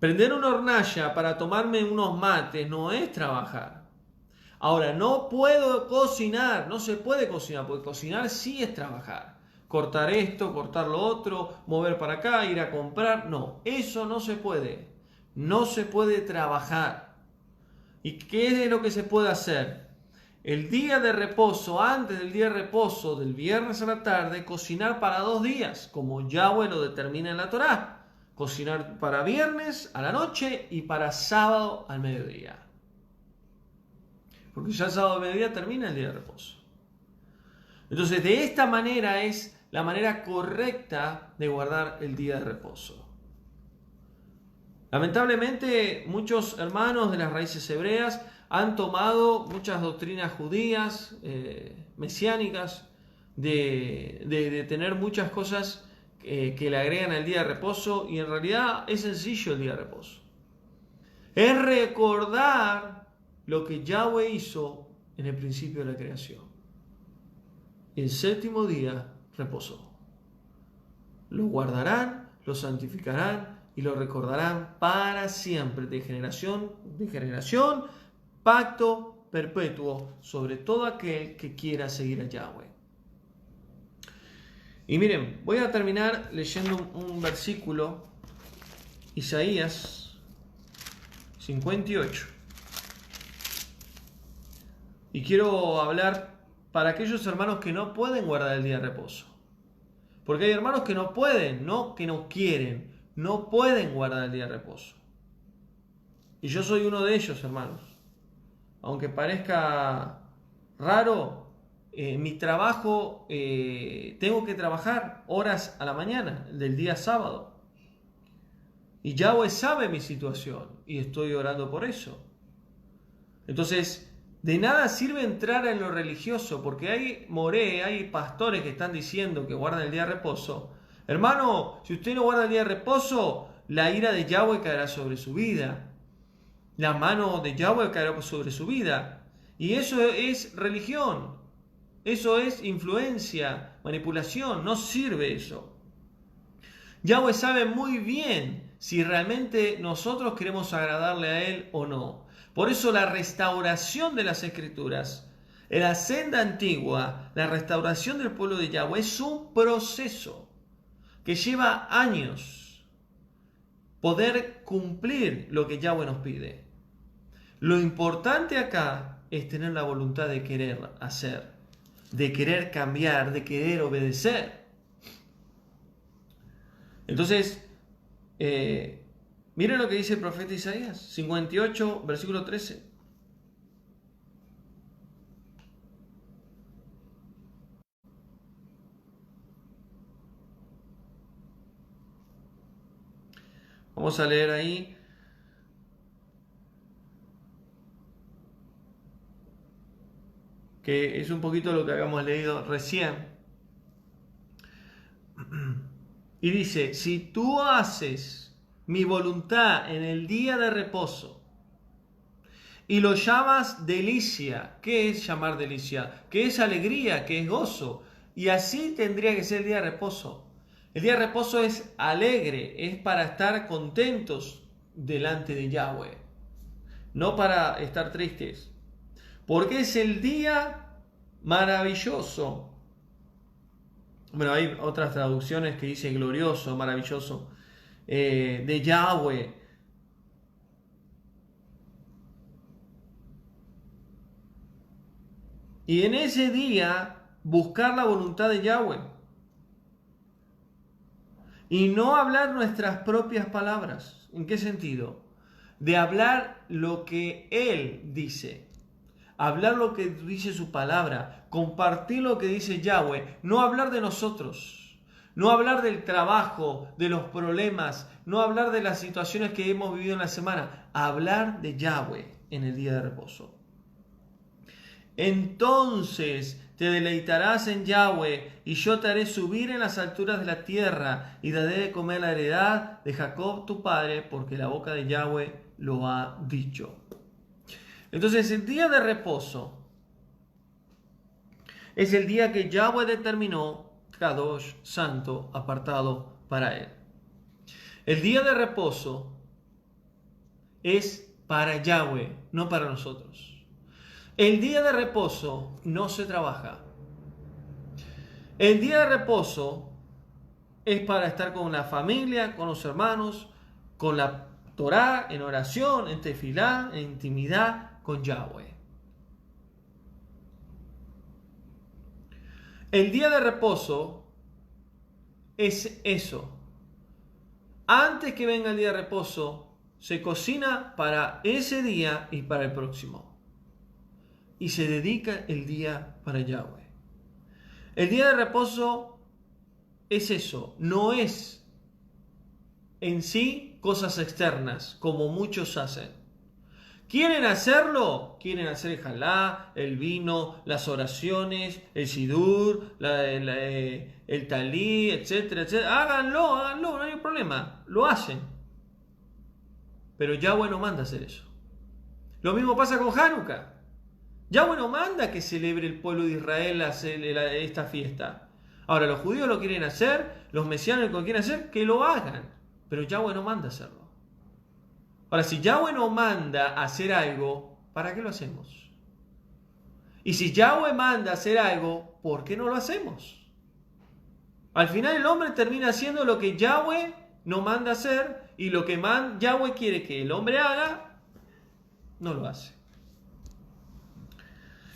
Prender una hornalla para tomarme unos mates no es trabajar. Ahora, no puedo cocinar, no se puede cocinar, porque cocinar sí es trabajar. Cortar esto, cortar lo otro, mover para acá, ir a comprar, no, eso no se puede. No se puede trabajar. ¿Y qué es lo que se puede hacer? El día de reposo, antes del día de reposo, del viernes a la tarde, cocinar para 2 días, como Yahweh lo determina en la Torá. Cocinar para viernes a la noche y para sábado al mediodía. Porque ya el sábado al mediodía termina el día de reposo. Entonces, de esta manera es la manera correcta de guardar el día de reposo. Lamentablemente, muchos hermanos de las raíces hebreas han tomado muchas doctrinas judías, mesiánicas, de tener muchas cosas que le agregan al día de reposo, y en realidad es sencillo el día de reposo. Es recordar lo que Yahweh hizo en el principio de la creación. El séptimo día reposó. Lo guardarán, lo santificarán y lo recordarán para siempre, de generación en generación, pacto perpetuo sobre todo aquel que quiera seguir a Yahweh. Y miren, voy a terminar leyendo un versículo, Isaías 58. Y quiero hablar para aquellos hermanos que no pueden guardar el día de reposo. Porque hay hermanos que no pueden, no que no quieren, no pueden guardar el día de reposo. Y yo soy uno de ellos, hermanos. Aunque parezca raro, mi trabajo, tengo que trabajar horas a la mañana del día sábado. Y Yahweh sabe mi situación y estoy orando por eso. Entonces, de nada sirve entrar en lo religioso, porque hay pastores que están diciendo que guardan el día de reposo. Hermano, si usted no guarda el día de reposo, la ira de Yahweh caerá sobre su vida. La mano de Yahweh caerá sobre su vida. Y eso es religión. Eso es influencia, manipulación. No sirve eso. Yahweh sabe muy bien si realmente nosotros queremos agradarle a Él o no. Por eso la restauración de las Escrituras, en la senda antigua, la restauración del pueblo de Yahweh es un proceso que lleva años poder cumplir lo que Yahweh nos pide. Lo importante acá es tener la voluntad de querer hacer, de querer cambiar, de querer obedecer. Entonces, miren lo que dice el profeta Isaías, 58, versículo 13. Vamos a leer ahí. Que es un poquito lo que habíamos leído recién. Y dice, si tú haces mi voluntad en el día de reposo y lo llamas delicia, ¿qué es llamar delicia? ¿Qué es alegría? ¿Qué es gozo? Y así tendría que ser el día de reposo. El día de reposo es alegre, es para estar contentos delante de Yahweh, no para estar tristes. Porque es el día maravilloso. Bueno, hay otras traducciones que dicen glorioso, maravilloso, de Yahweh. Y en ese día buscar la voluntad de Yahweh. Y no hablar nuestras propias palabras. ¿En qué sentido? De hablar lo que Él dice. Hablar lo que dice su palabra, compartir lo que dice Yahweh, no hablar de nosotros, no hablar del trabajo, de los problemas, no hablar de las situaciones que hemos vivido en la semana, hablar de Yahweh en el día de reposo. Entonces te deleitarás en Yahweh, y yo te haré subir en las alturas de la tierra, y daré de comer la heredad de Jacob tu padre, porque la boca de Yahweh lo ha dicho. Entonces el día de reposo es el día que Yahweh determinó, Kadosh, santo, apartado para él. El día de reposo es para Yahweh, no para nosotros. El día de reposo no se trabaja. El día de reposo es para estar con la familia, con los hermanos, con la Torá, en oración, en tefilá, en intimidad con Yahweh. El día de reposo es eso. Antes que venga el día de reposo, se cocina para ese día y para el próximo. Y se dedica el día para Yahweh. El día de reposo es eso, no es en sí cosas externas, como muchos hacen. ¿Quieren hacerlo? Quieren hacer el jalá, el vino, las oraciones, el sidur, el talí, etcétera, etcétera. Háganlo, no hay problema, lo hacen. Pero Yahweh no manda hacer eso. Lo mismo pasa con Hanukkah. Yahweh no manda que celebre el pueblo de Israel esta fiesta. Ahora, los judíos lo quieren hacer, los mesiánicos lo quieren hacer, que lo hagan. Pero Yahweh no manda hacerlo. Ahora, si Yahweh no manda hacer algo, ¿para qué lo hacemos? Y si Yahweh manda hacer algo, ¿por qué no lo hacemos? Al final el hombre termina haciendo lo que Yahweh no manda hacer, y lo que Yahweh quiere que el hombre haga, no lo hace.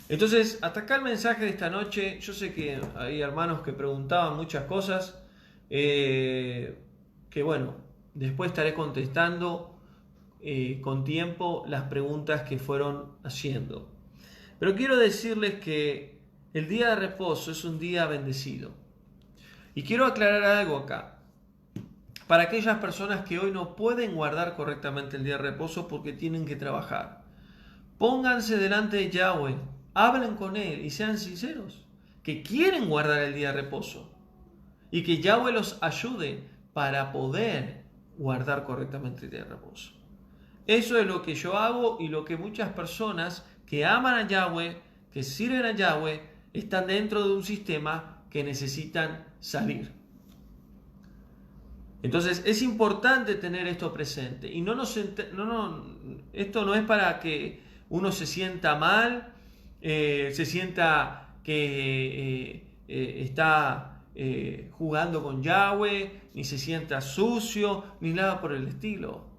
Entonces, hasta acá el mensaje de esta noche. Yo sé que hay hermanos que preguntaban muchas cosas, que bueno, después estaré contestando con tiempo las preguntas que fueron haciendo. Pero quiero decirles que el día de reposo es un día bendecido. Y quiero aclarar algo acá. Para aquellas personas que hoy no pueden guardar correctamente el día de reposo porque tienen que trabajar, pónganse delante de Yahweh, hablen con Él y sean sinceros, que quieren guardar el día de reposo y que Yahweh los ayude para poder guardar correctamente el día de reposo. Eso es lo que yo hago y lo que muchas personas que aman a Yahweh, que sirven a Yahweh, están dentro de un sistema que necesitan salir. Entonces es importante tener esto presente. Y esto no es para que uno se sienta mal, se sienta que está jugando con Yahweh, ni se sienta sucio, ni nada por el estilo.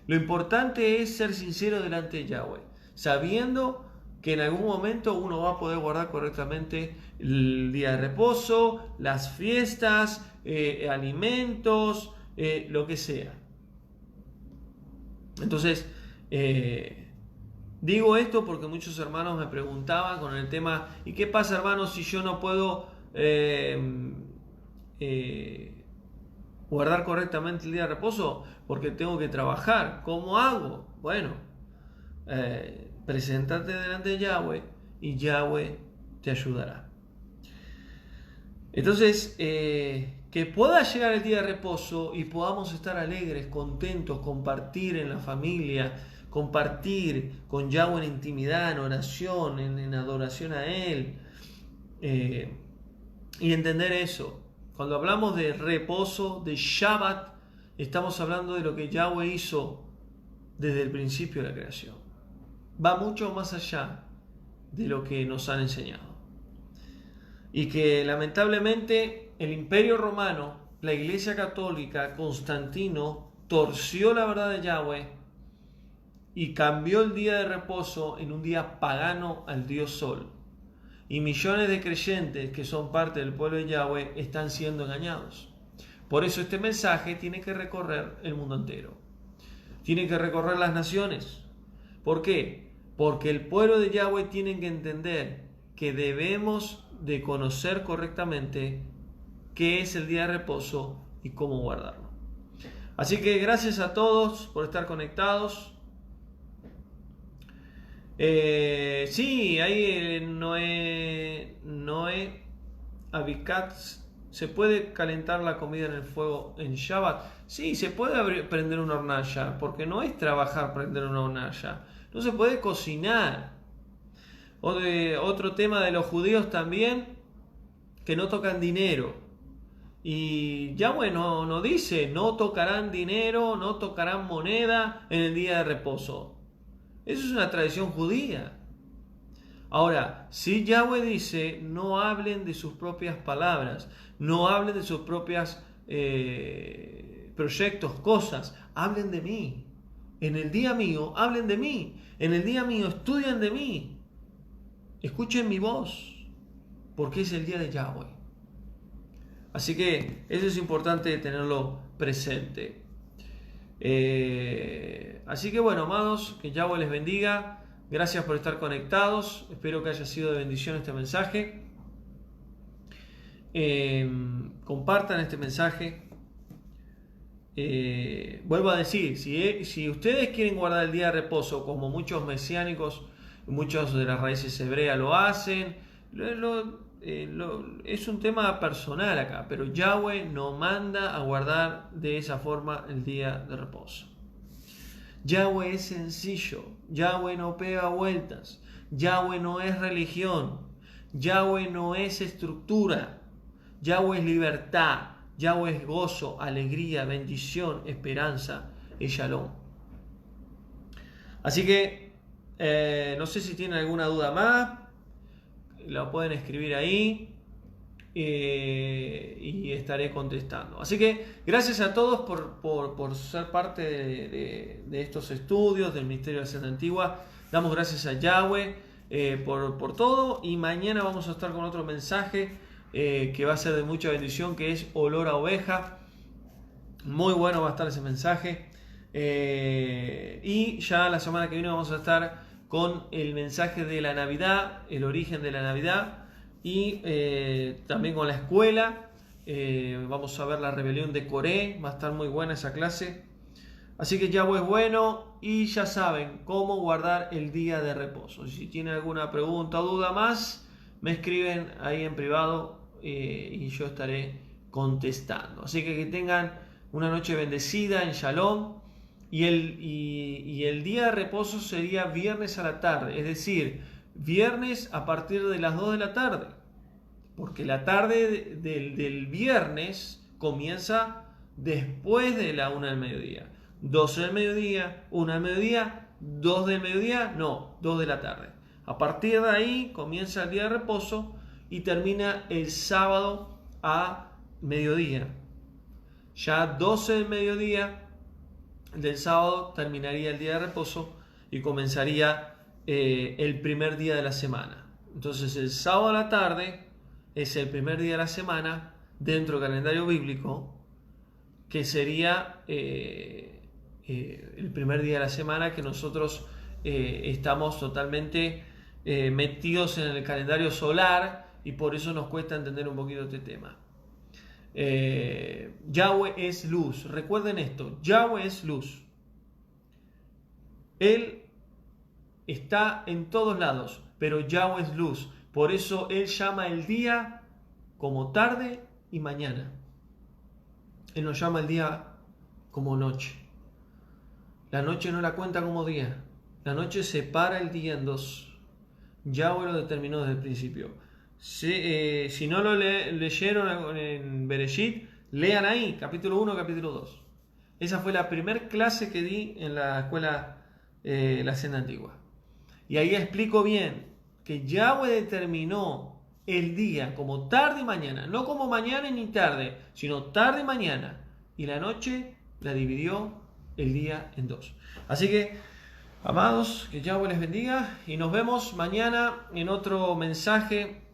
Lo importante es ser sincero delante de Yahweh, sabiendo que en algún momento uno va a poder guardar correctamente el día de reposo, las fiestas, alimentos, lo que sea. Entonces, digo esto porque muchos hermanos me preguntaban con el tema, ¿y qué pasa, hermanos, si yo no puedo guardar correctamente el día de reposo porque tengo que trabajar? ¿Cómo hago? Bueno, preséntate delante de Yahweh y Yahweh te ayudará. Entonces, que pueda llegar el día de reposo y podamos estar alegres, contentos, compartir en la familia, compartir con Yahweh en intimidad, en oración, en adoración a Él, y entender eso. Cuando hablamos de reposo, de Shabbat, estamos hablando de lo que Yahweh hizo desde el principio de la creación. Va mucho más allá de lo que nos han enseñado. Y que lamentablemente el Imperio Romano, la Iglesia Católica, Constantino, torció la verdad de Yahweh y cambió el día de reposo en un día pagano al Dios Sol. Y millones de creyentes que son parte del pueblo de Yahweh están siendo engañados. Por eso este mensaje tiene que recorrer el mundo entero. Tiene que recorrer las naciones. ¿Por qué? Porque el pueblo de Yahweh tiene que entender que debemos de conocer correctamente qué es el día de reposo y cómo guardarlo. Así que gracias a todos por estar conectados. Sí, ahí Noé Abicats, ¿se puede calentar la comida en el fuego en Shabbat? Sí, se puede prender una hornalla, porque no es trabajar prender una hornalla. No se puede cocinar. Otro tema de los judíos también, que no tocan dinero. Y Yahweh no dice, no tocarán dinero, no tocarán moneda en el día de reposo. Eso es una tradición judía. Ahora, si Yahweh dice, no hablen de sus propias palabras, no hablen de sus propios proyectos, cosas, hablen de mí. En el día mío, hablen de mí. En el día mío, estudian de mí. Escuchen mi voz, porque es el día de Yahweh. Así que eso es importante tenerlo presente. Así que bueno, amados, que Yahweh les bendiga. Gracias por estar conectados. Espero que haya sido de bendición este mensaje. Compartan este mensaje. Vuelvo a decir, si ustedes quieren guardar el día de reposo, como muchos mesiánicos, muchos de las raíces hebreas lo hacen, es un tema personal acá, pero Yahweh no manda a guardar de esa forma el día de reposo. Yahweh es sencillo, Yahweh no pega vueltas, Yahweh no es religión, Yahweh no es estructura, Yahweh es libertad, Yahweh es gozo, alegría, bendición, esperanza, es shalom. Así que no sé si tienen alguna duda más, la pueden escribir ahí y estaré contestando. Así que gracias a todos por ser parte de estos estudios del Misterio de la Senda Antigua. Damos gracias a Yahweh por todo, y mañana vamos a estar con otro mensaje que va a ser de mucha bendición, que es olor a oveja. Muy bueno va a estar ese mensaje, y ya la semana que viene vamos a estar con el mensaje de la Navidad, el origen de la Navidad, y también con la escuela. Vamos a ver la rebelión de Coré, va a estar muy buena esa clase. Así que Yahweh es bueno, y ya saben cómo guardar el día de reposo. Si tienen alguna pregunta o duda más, me escriben ahí en privado y yo estaré contestando. Así que tengan una noche bendecida en Shalom. Y el día de reposo sería viernes a la tarde, es decir, viernes a partir de las 2 de la tarde, porque la tarde del viernes comienza después de la 1 del mediodía. 12 del mediodía, 1 del mediodía, 2 del mediodía, no, 2 de la tarde. A partir de ahí comienza el día de reposo y termina el sábado a mediodía. Ya 12 del mediodía del sábado terminaría el día de reposo y comenzaría el primer día de la semana. Entonces el sábado a la tarde es el primer día de la semana dentro del calendario bíblico, que sería el primer día de la semana que nosotros estamos totalmente metidos en el calendario solar, y por eso nos cuesta entender un poquito este tema. Yahweh es luz. Recuerden esto, Yahweh es luz. Él está en todos lados, pero Yahweh es luz. Por eso Él llama el día como tarde y mañana. Él no llama el día como noche. La noche no la cuenta como día. La noche separa el día en dos. Yahweh lo determinó desde el principio. Si no lo leyeron en Bereshit, lean ahí, capítulo 1, capítulo 2. Esa fue la primera clase que di en la escuela La Senda Antigua. Y ahí explico bien que Yahweh determinó el día como tarde y mañana, no como mañana ni tarde, sino tarde y mañana. Y la noche la dividió el día en dos. Así que, amados, que Yahweh les bendiga y nos vemos mañana en otro mensaje.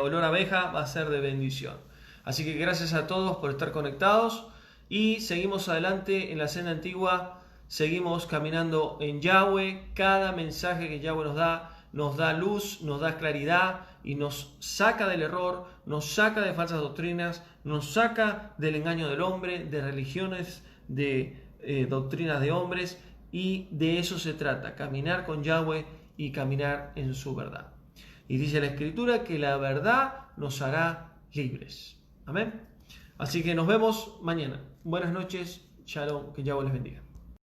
Olor a abeja va a ser de bendición. Así que gracias a todos por estar conectados y seguimos adelante en la Senda Antigua. Seguimos caminando en Yahweh. Cada mensaje que Yahweh nos da nos da luz, nos da claridad y nos saca del error, nos saca de falsas doctrinas, nos saca del engaño del hombre, de religiones, de doctrinas de hombres, y de eso se trata, caminar con Yahweh y caminar en su verdad. Y dice la Escritura que la verdad nos hará libres. Amén. Así que nos vemos mañana. Buenas noches. Shalom. Que Yahweh les bendiga.